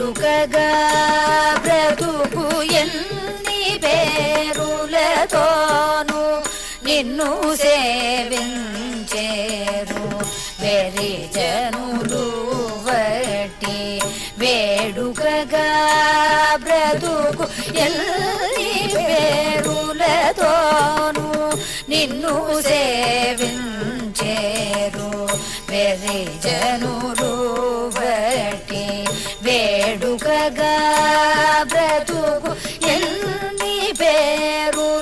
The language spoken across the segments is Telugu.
వేడుకగా బ్రతుకు ఎన్ని పేరులతోను నిన్ను సేవించేరు వెరిజనులు వట్టి వేడుకగా బ్రతుకు ఎన్ని పేరులతోను నిన్ను సేవించేరు వెరిజనులు వట్టి వేడుకగా బ్రతుకు ఎన్ని పేరులతోను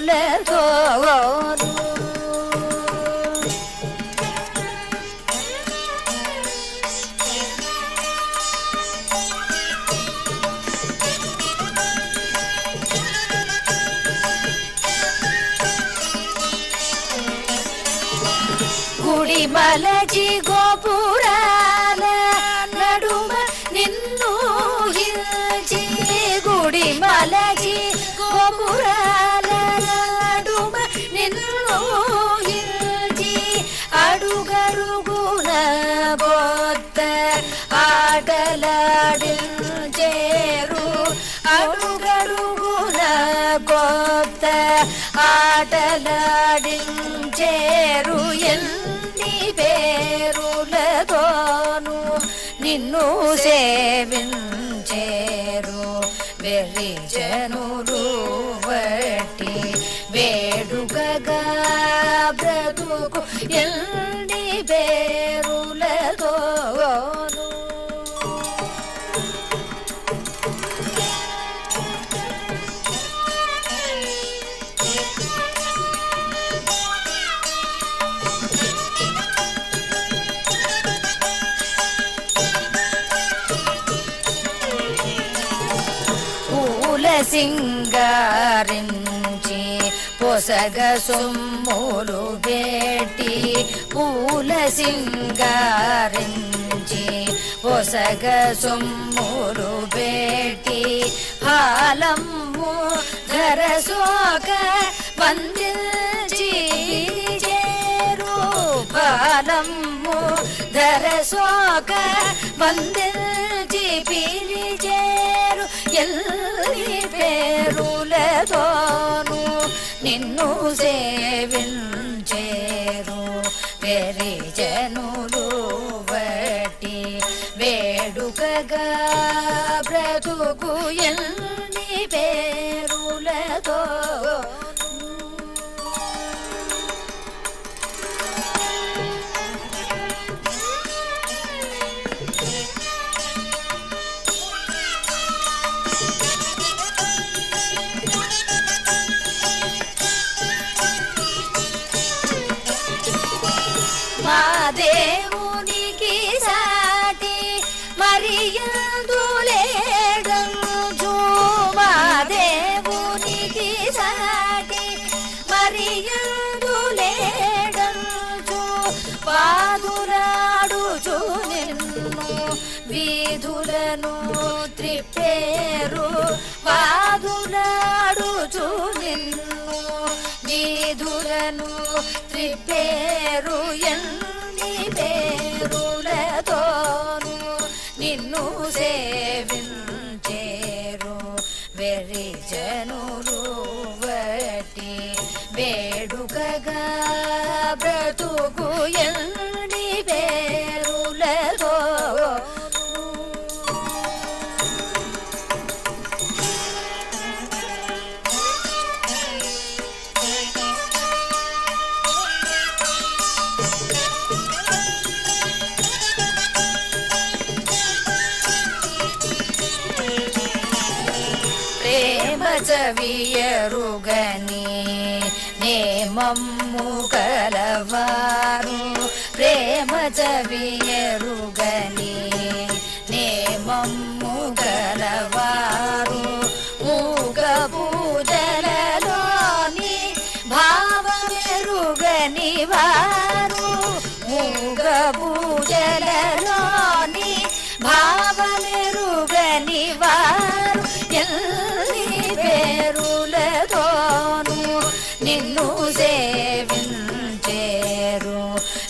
గుడి మలచి గోపురాల నడుమ నిన్ను హిల్చి గుడి మలచి గోపురాల నడుమ నిన్ను హిల్చి అడుగడుగున బొత్త ఆటలాడించేరు అడుగడుగున కొత్త ఆటలాడించేరు ఎన్ని పేరులతోను నిన్ను సేవించేరు వెరిజనులు వట్టి వేడుకగా బ్రతుకు ఎన్ని పేరులతోను సింగారించి పొసగ సొమ్ములు పెట్టి పూల సింగారించి పొసగ సొమ్ములు పెట్టి హాలమ్ము ధరసోక వందించి చేరు హాలమ్ము ధరసోక వందించి పిలిచేరు ఎల్లి పేరులతోను నిన్ను సేవించేరు వెరిజనులు వట్టి వేడుకగా బ్రతుకు ఎల్లి పేరులతోను దేవునికి సాటి మరి ఎందులేడంచు మా దేవునికి సాటి మరి ఎందులేడంచు పాదులాడుచు నిన్ను వీధులను త్రిప్పేరు పాదులాడుచు నిన్ను వీధులను త్రిప్పేరు ఎన్ని పేరులతోను నిన్ను సేవించేరు వెరిజనులు వట్టి వేడుకగా బ్రతుకు ఎన్ని పేరులతోను చవియరుగని నేమమ్ము కలవారు ప్రేమ చవియరుగని నేమమ్ము కలవారు మూగ పూజలలోని భావమెరుగని వారు మూగ పూజలలోని భావమెరుగని వారు ఎల్లి పేరులతోను నిన్ను సేవించేరు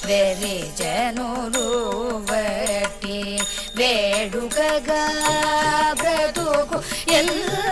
వెరిజనులు వట్టి వేడుకగా ಎಲ್ಲ